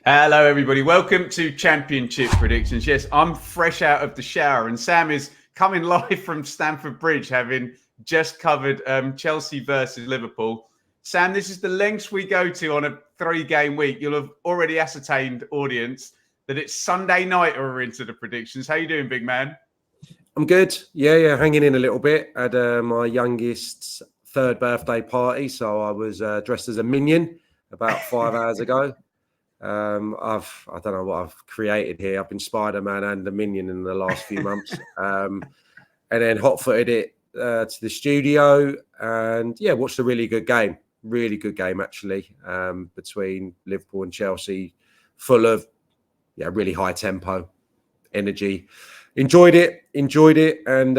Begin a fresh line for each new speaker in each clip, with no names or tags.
Hello, everybody. Welcome to Championship Predictions. Yes, I'm fresh out of the shower, and Sam is coming live from Stamford Bridge, having just covered Chelsea versus Liverpool. Sam, this is the lengths we go to on a 3-game week. You'll have already ascertained, audience, that it's Sunday night or we're into the predictions. How you doing, big man?
I'm good. Yeah, hanging in a little bit. Had my youngest's 3rd birthday party, so I was dressed as a minion about 5 hours ago. I don't know what I've created here. I've been Spider-Man and a minion in the last few months, and then hot-footed it to the studio, and watched a really good game. Really good game actually, between Liverpool and Chelsea, full of really high tempo, energy. Enjoyed it, and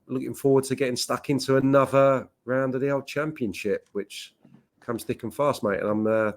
looking forward to getting stuck into another round of the old Championship, which comes thick and fast, mate. And I'm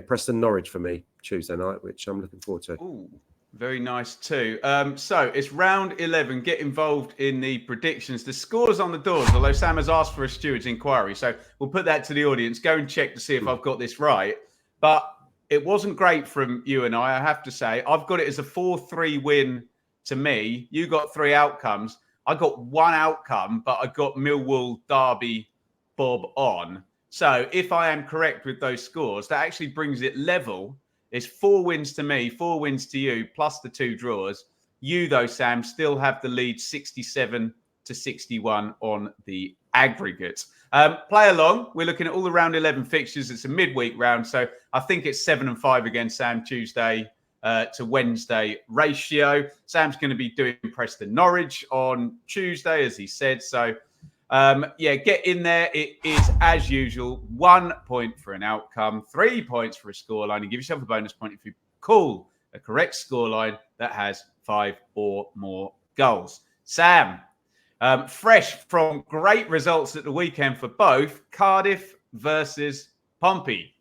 Preston Norwich for me Tuesday night, which I'm looking forward to.
Ooh, very nice too. So it's round 11. Get involved in the predictions. The scores on the doors, although Sam has asked for a steward's inquiry, so we'll put that to the audience. Go and check to see if I've got this right. But it wasn't great from you and I have to say. I've got it as a 4-3 win to me. You got 3 outcomes. I got 1 outcome, but I got Millwall, Derby, Bob on. So if I am correct with those scores, that actually brings it level. It's 4 wins to me, 4 wins to you, plus the 2 draws. You, though, Sam, still have the lead 67-61 on the aggregate. Play along. We're looking at all the round 11 fixtures. It's a midweek round, so I think it's 7-5 against Sam Tuesday to Wednesday ratio. Sam's going to be doing Preston Norwich on Tuesday, as he said. So, get in there. It is, as usual, 1 point for an outcome, 3 points for a scoreline. And give yourself a bonus point if you call a correct scoreline that has 5 or more goals. Sam, fresh from great results at the weekend for both Cardiff versus Pompey.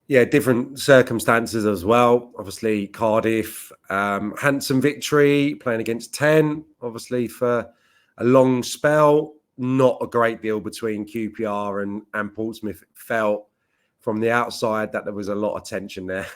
Yeah, different circumstances as well. Obviously, Cardiff, handsome victory, playing against 10, obviously, for a long spell. Not a great deal between QPR and Portsmouth. It felt from the outside that there was a lot of tension there,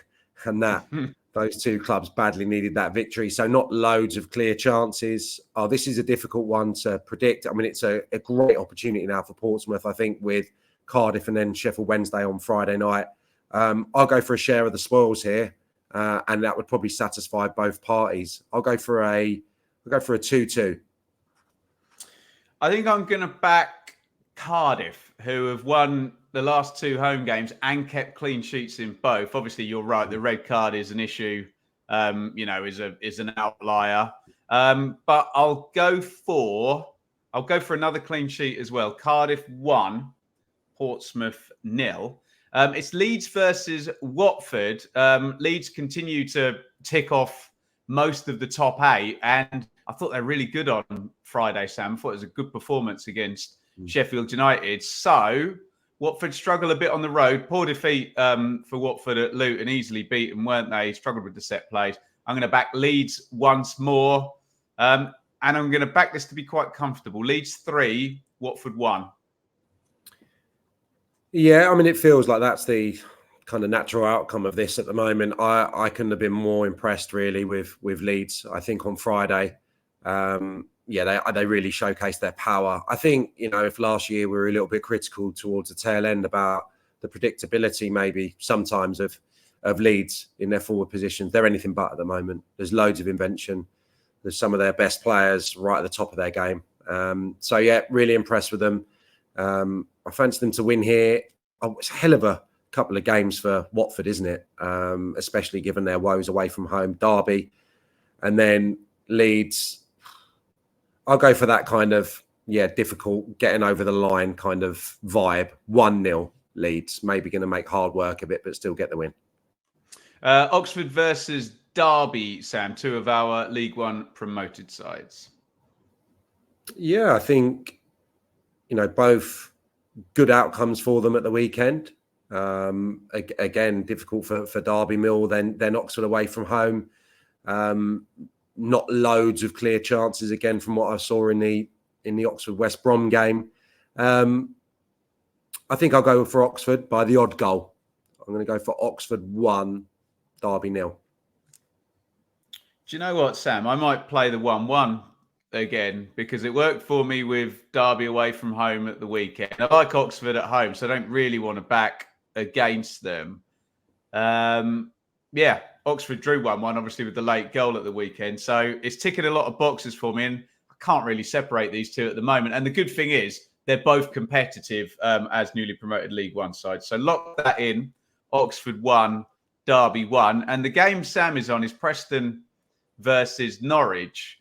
and that those 2 clubs badly needed that victory. So not loads of clear chances. Oh, this is a difficult one to predict. I mean, it's a great opportunity now for Portsmouth, I think, with Cardiff and then Sheffield Wednesday on Friday night. I'll go for a share of the spoils here, and that would probably satisfy both parties. I'll go for a 2-2.
I think I'm going to back Cardiff, who have won the last 2 home games and kept clean sheets in both. Obviously, you're right. The red card is an issue, is an outlier. But I'll go for another clean sheet as well. Cardiff 1, Portsmouth 0. It's Leeds versus Watford. Leeds continue to tick off most of the top 8, and I thought they're really good on Friday, Sam. I thought it was a good performance against Sheffield United. So Watford struggle a bit on the road. Poor defeat for Watford at Luton. Easily beaten, weren't they? Struggled with the set plays. I'm going to back Leeds once more. And I'm going to back this to be quite comfortable. Leeds 3, Watford 1.
Yeah, I mean, it feels like that's the kind of natural outcome of this at the moment. I couldn't have been more impressed really with Leeds. I think on Friday, they really showcased their power. I think, if last year we were a little bit critical towards the tail end about the predictability maybe sometimes of Leeds in their forward positions, they're anything but at the moment. There's loads of invention. There's some of their best players right at the top of their game. Really impressed with them. I fancy them to win here. Oh, it's a hell of a couple of games for Watford, isn't it? Especially given their woes away from home. Derby and then Leeds. I'll go for that kind of, difficult, getting over the line kind of vibe. 1-0 Leeds. Maybe going to make hard work a bit, but still get the win.
Oxford versus Derby, Sam, 2 of our League One promoted sides.
Yeah, I think, both good outcomes for them at the weekend. Again, difficult for Derby Mill, then Oxford away from home. Not loads of clear chances again from what I saw in the Oxford West Brom game. I think I'll go for Oxford by the odd goal. I'm going to go for Oxford 1, Derby 0.
Do you know what, Sam? I might play the 1-1 again because it worked for me with Derby away from home at the weekend. I like Oxford at home, so I don't really want to back against them. Yeah, Oxford drew 1-1, obviously, with the late goal at the weekend. So it's ticking a lot of boxes for me, and I can't really separate these two at the moment. And the good thing is they're both competitive as newly promoted League One sides. So lock that in. Oxford 1, Derby 1. And the game Sam is on is Preston versus Norwich.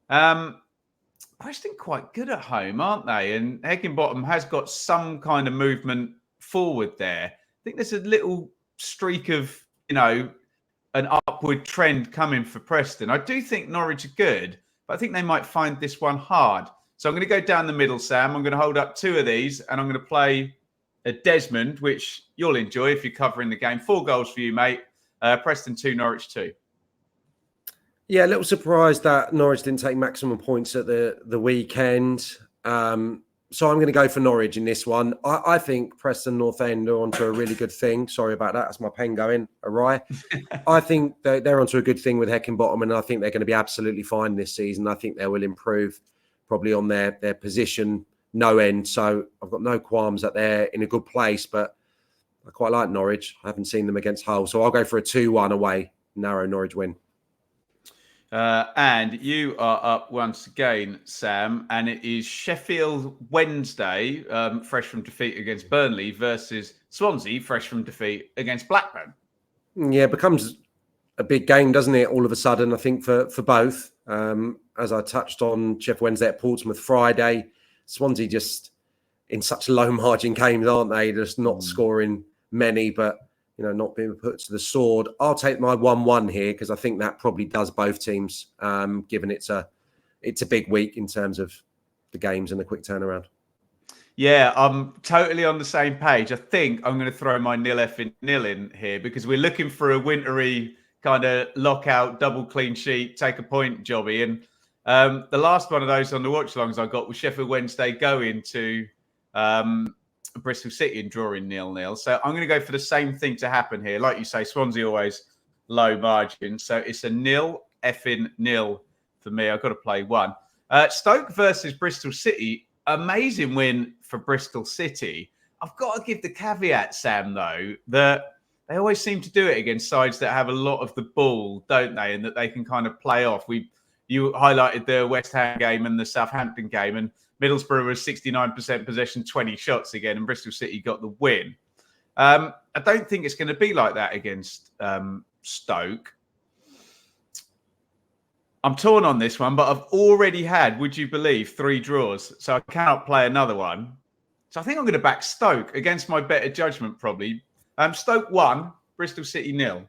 Preston quite good at home, aren't they? And Heckingbottom has got some kind of movement forward there. I think there's a little streak of, an upward trend coming for Preston. I do think Norwich are good, but I think they might find this one hard. So I'm going to go down the middle, Sam. I'm going to hold up two of these, and I'm going to play a Desmond, which you'll enjoy if you're covering the game. 4 goals for you, mate. Preston 2, Norwich 2.
Yeah, a little surprised that Norwich didn't take maximum points at the weekend. So I'm going to go for Norwich in this one. I think Preston North End are onto a really good thing. Sorry about that. That's my pen going awry. I think they're onto a good thing with Heckingbottom, and I think they're going to be absolutely fine this season. I think they will improve probably on their position no end. So I've got no qualms that they're in a good place, but I quite like Norwich. I haven't seen them against Hull. So I'll go for a 2-1 away. Narrow Norwich win.
And you are up once again, Sam, and it is Sheffield Wednesday, fresh from defeat against Burnley, versus Swansea, fresh from defeat against Blackburn.
Yeah, it becomes a big game, doesn't it, all of a sudden, I think, for both. As I touched on, Sheffield Wednesday at Portsmouth Friday. Swansea just in such low margin games, aren't they? Just not scoring many, but not being put to the sword. I'll take my 1-1 here because I think that probably does both teams, given it's a big week in terms of the games and the quick turnaround.
Yeah, I'm totally on the same page. I think I'm going to throw my nil in here because we're looking for a wintry kind of lockout, double clean sheet, take a point jobby. And the last one of those on the watch longs I got was Sheffield Wednesday going to Bristol City and drawing 0-0. So I'm going to go for the same thing to happen here. Like you say, Swansea always low margin. So it's a 0 for me. I've got to play one. Stoke versus Bristol City. Amazing win for Bristol City. I've got to give the caveat, Sam, though, that they always seem to do it against sides that have a lot of the ball, don't they? And that they can kind of play off. You highlighted the West Ham game and the Southampton game, and Middlesbrough was 69% possession, 20 shots again, and Bristol City got the win. I don't think it's going to be like that against Stoke. I'm torn on this one, but I've already had, would you believe, 3 draws, so I cannot play another one. So I think I'm going to back Stoke against my better judgment, probably. Stoke 1, Bristol City 0.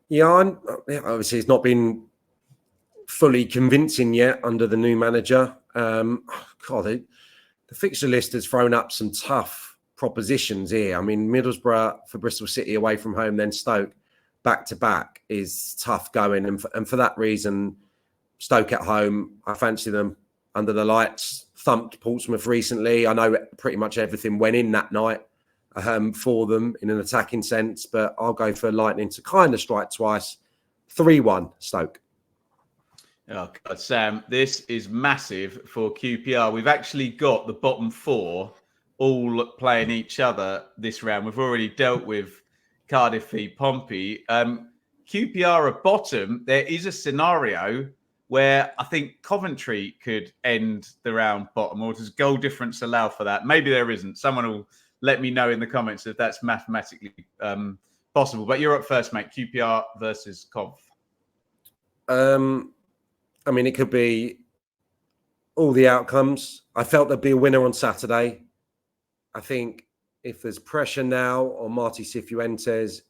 Yeah, obviously it's not been fully convincing yet under the new manager. The fixture list has thrown up some tough propositions here. I mean, Middlesbrough for Bristol City away from home, then Stoke back to back is tough going. And for that reason, Stoke at home, I fancy them under the lights. Thumped Portsmouth recently. I know pretty much everything went in that night for them in an attacking sense, but I'll go for Lightning to kind of strike twice. 3-1 Stoke.
Oh, God, Sam, this is massive for QPR. We've actually got the bottom 4 all playing each other this round. We've already dealt with Cardiff v Pompey. QPR at bottom, there is a scenario where I think Coventry could end the round bottom, or does goal difference allow for that? Maybe there isn't. Someone will let me know in the comments if that's mathematically possible. But you're up first, mate. QPR versus Cov.
I mean, it could be all the outcomes. I felt there'd be a winner on Saturday. I think if there's pressure now on Marty Cifuentes,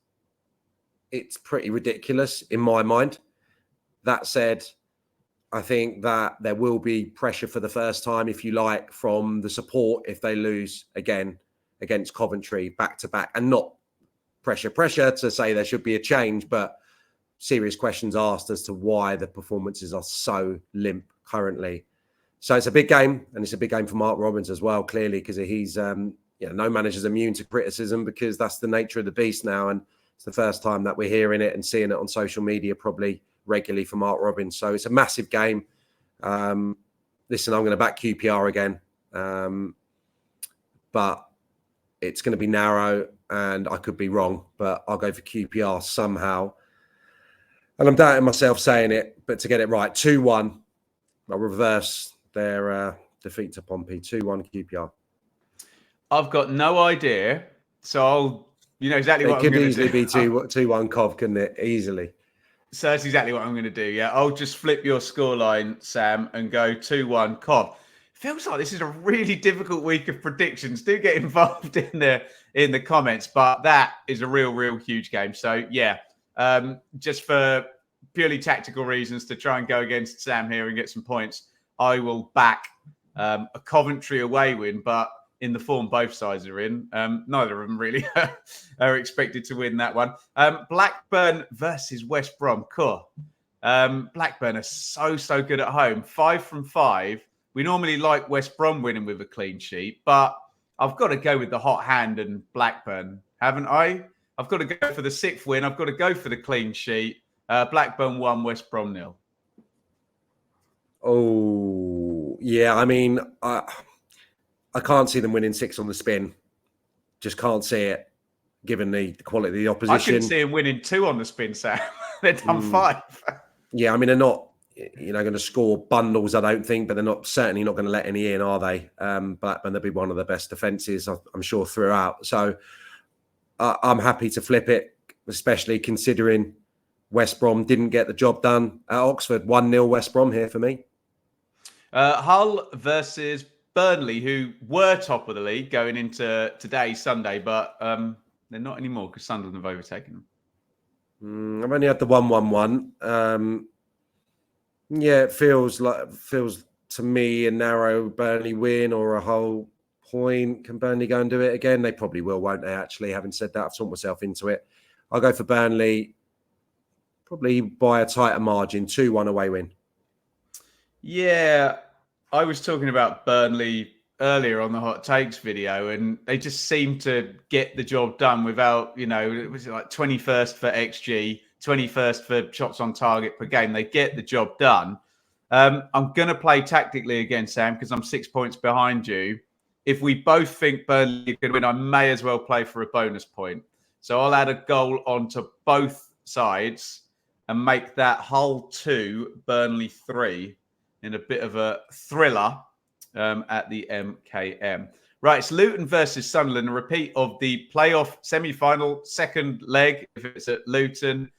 it's pretty ridiculous in my mind. That said, I think that there will be pressure for the first time, if you like, from the support if they lose again against Coventry back to back, and not pressure to say there should be a change, but serious questions asked as to why the performances are so limp currently. So it's a big game, and it's a big game for Mark Robbins as well, clearly, because he's no manager's immune to criticism, because that's the nature of the beast now. And It's the first time that we're hearing it and seeing it on social media probably regularly from Mark Robbins. So it's a massive game. Listen, I'm going to back QPR again. But it's going to be narrow and I could be wrong, but I'll go for QPR somehow. And I'm doubting myself saying it, but to get it right, 2-1, I'll reverse their defeat to Pompey, 2-1 QPR.
I've got no idea, so you know exactly what I'm going to do.
It could easily be 2-1 Cov, couldn't it? Easily.
So that's exactly what I'm going to do, yeah. I'll just flip your scoreline, Sam, and go 2-1 Cov. Feels like this is a really difficult week of predictions. Do get involved in the comments, but that is a real huge game. So yeah, just for purely tactical reasons to try and go against Sam here and get some points, I will back a Coventry away win, but in the form both sides are in, neither of them really are expected to win that one. Blackburn versus West Brom. Cool. Blackburn are so good at home. 5 from 5. We normally like West Brom winning with a clean sheet, but I've got to go with the hot hand and Blackburn, haven't I? I've got to go for the 6th win. I've got to go for the clean sheet. Blackburn 1, West Brom 0.
Oh, yeah. I mean, I can't see them winning 6 on the spin. Just can't see it, given the quality of the opposition.
I couldn't see them winning 2 on the spin, Sam. They're done 5.
Yeah, I mean, they're not, going to score bundles, I don't think, but they're certainly not going to let any in, are they? Blackburn, they'll be one of the best defences, I'm sure, throughout. So I'm happy to flip it, especially considering West Brom didn't get the job done at Oxford. 1-0 West Brom here for me.
Hull versus Burnley, who were top of the league going into today, Sunday, but they're not anymore because Sunderland have overtaken them.
I've only had the 1-1-1. Yeah, it feels to me a narrow Burnley win or a whole point. Can Burnley go and do it again? They probably will, won't they, actually? Having said that, I've talked myself into it. I'll go for Burnley, probably by a tighter margin, 2-1 away win. Yeah.
I was talking about Burnley earlier on the Hot Takes video, and they just seem to get the job done without, was it like 21st for XG, 21st for shots on target per game. They get the job done. I'm going to play tactically again, Sam, because I'm 6 points behind you. If we both think Burnley could win, I may as well play for a bonus point. So I'll add a goal onto both sides and make that Hull 2, Burnley 3 in a bit of a thriller at the MKM. Right, it's Luton versus Sunderland, a repeat of the playoff semi-final, second leg, if it's at Luton,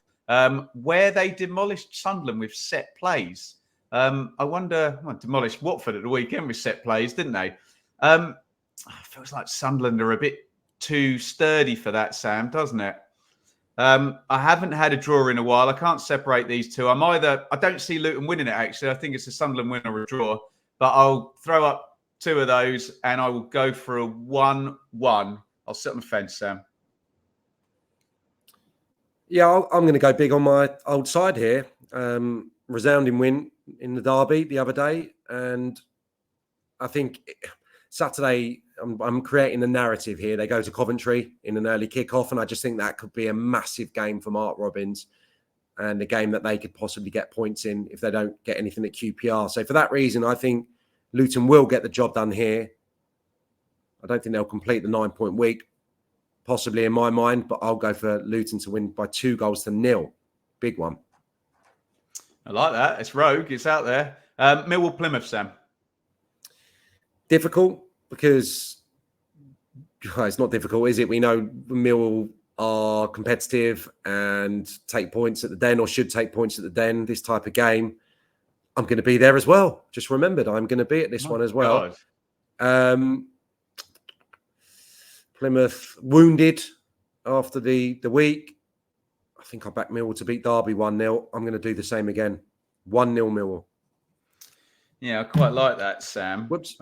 where they demolished Sunderland with set plays. I wonder, demolished Watford at the weekend with set plays, didn't they? Feels like Sunderland are a bit too sturdy for that, Sam, doesn't it? I haven't had a draw in a while. I can't separate these two. I don't see Luton winning it, actually. I think it's a Sunderland win or a draw. But I'll throw up two of those and I will go for a 1-1. I'll sit on the fence, Sam.
Yeah, I'm going to go big on my old side here. Resounding win in the derby the other day. And I think Saturday, I'm creating a narrative here. They go to Coventry in an early kickoff, and I just think that could be a massive game for Mark Robbins and a game that they could possibly get points in if they don't get anything at QPR. So for that reason, I think Luton will get the job done here. I don't think they'll complete the 9-point week, possibly in my mind, but I'll go for Luton to win by 2-0. Big one.
I like that. It's rogue. It's out there. Millwall, Plymouth, Sam.
Difficult because it's not difficult, is it? We know Millwall are competitive and take points at the Den, or should take points at the Den. This type of game, I'm going to be there as well. Just remembered, I'm going to be at this one as well. Plymouth wounded after the week. I think I backed Millwall to beat Derby 1-0. I'm going to do the same again. 1-0 Millwall. Yeah,
I quite like that, Sam.
Whoops.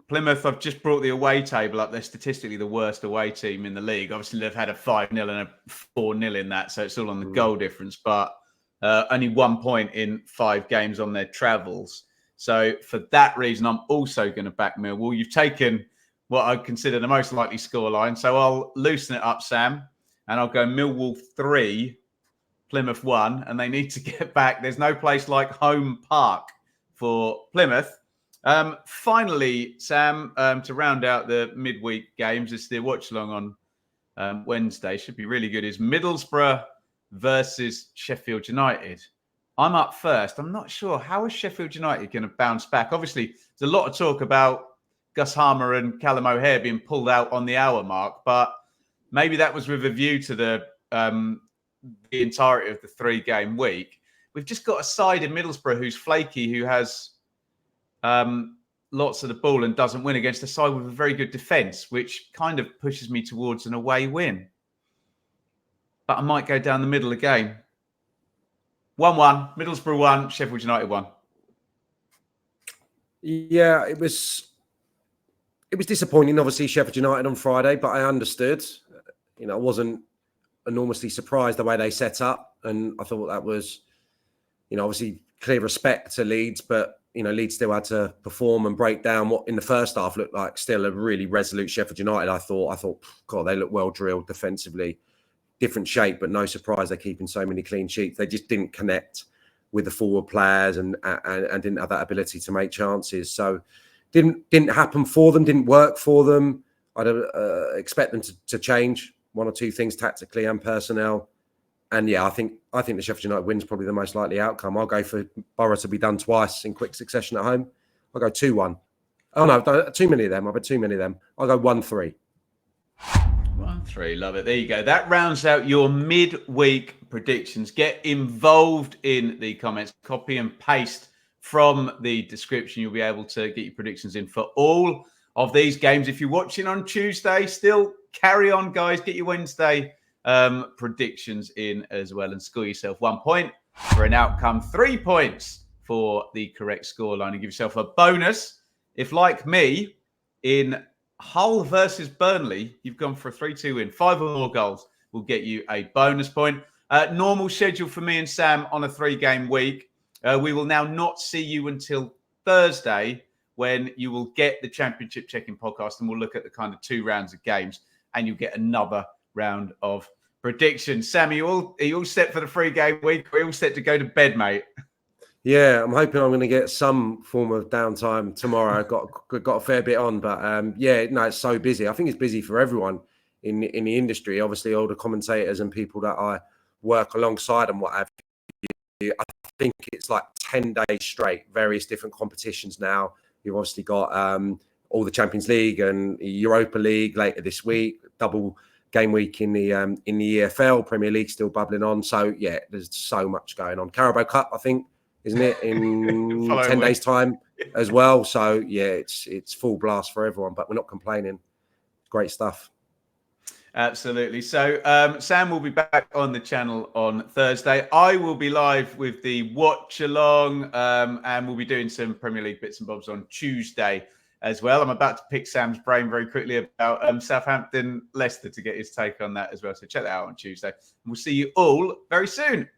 Plymouth, I've just brought the away table up. They're statistically the worst away team in the league. Obviously, they've had a 5-0 and a 4-0 in that, so it's all on the goal difference. But only 1 point in 5 games on their travels. So for that reason, I'm also going to back Millwall. You've taken what I consider the most likely scoreline, so I'll loosen it up, Sam. and I'll go Millwall 3, Plymouth 1, and they need to get back. There's no place like home park for Plymouth. Finally, Sam, to round out the midweek games, it's the watch along on Wednesday. Should be really good. Is Middlesbrough versus Sheffield United. I'm up first. I'm not sure. How is Sheffield United going to bounce back? Obviously, there's a lot of talk about Gus Harmer and Callum O'Hare being pulled out on the hour mark, but maybe that was with a view to the entirety of the 3-game week. We've just got a side in Middlesbrough who's flaky, who has lots of the ball and doesn't win against a side with a very good defence, which kind of pushes me towards an away win. But I might go down the middle again. 1-1, Middlesbrough 1, Sheffield United 1.
Yeah, it was disappointing, obviously, Sheffield United on Friday, but I understood. I wasn't enormously surprised the way they set up, and I thought that was, obviously clear respect to Leeds, but Leeds still had to perform and break down what in the first half looked like still a really resolute Sheffield United. I thought, God, they look well drilled defensively, different shape, but no surprise they're keeping so many clean sheets. They just didn't connect with the forward players and didn't have that ability to make chances. So didn't happen for them, didn't work for them. I'd expect them to change one or two things tactically and personnel. And yeah, I think the Sheffield United win's probably the most likely outcome. I'll go for Borough to be done twice in quick succession at home. I'll go 2-1. Oh no, too many of them. I've had too many of them. I'll go 1-3.
1-3, love it. There you go. That rounds out your midweek predictions. Get involved in the comments. Copy and paste from the description. You'll be able to get your predictions in for all of these games. If you're watching on Tuesday, still carry on, guys. Get your Wednesday predictions in as well and score yourself 1 point for an outcome, 3 points for the correct scoreline, and give yourself a bonus if, like me, in Hull versus Burnley, you've gone for a 3-2 win. 5 or more goals will get you a bonus point. Normal schedule for me and Sam on a 3-game week. We will now not see you until Thursday, when you will get the Championship Check-In podcast, and we'll look at the kind of 2 rounds of games, and you'll get another round of predictions. Sam, are you all set for the 3-game week? Are you all set to go to bed, mate?
Yeah, I'm hoping I'm going to get some form of downtime tomorrow. I've got a fair bit on, but it's so busy. I think it's busy for everyone in the industry. Obviously, all the commentators and people that I work alongside and what have you. I think it's like 10 days straight, various different competitions now. You've obviously got all the Champions League and Europa League later this week, double game week in the EFL, Premier League still bubbling on. So, yeah, there's so much going on. Carabao Cup, I think, isn't it, in 10 days' time as well? So, yeah, it's full blast for everyone, but we're not complaining. Great stuff.
Absolutely. So Sam will be back on the channel on Thursday. I will be live with the watch along, and we'll be doing some Premier League bits and bobs on Tuesday as well. I'm about to pick Sam's brain very quickly about Southampton, Leicester, to get his take on that as well. So check that out on Tuesday. And we'll see you all very soon.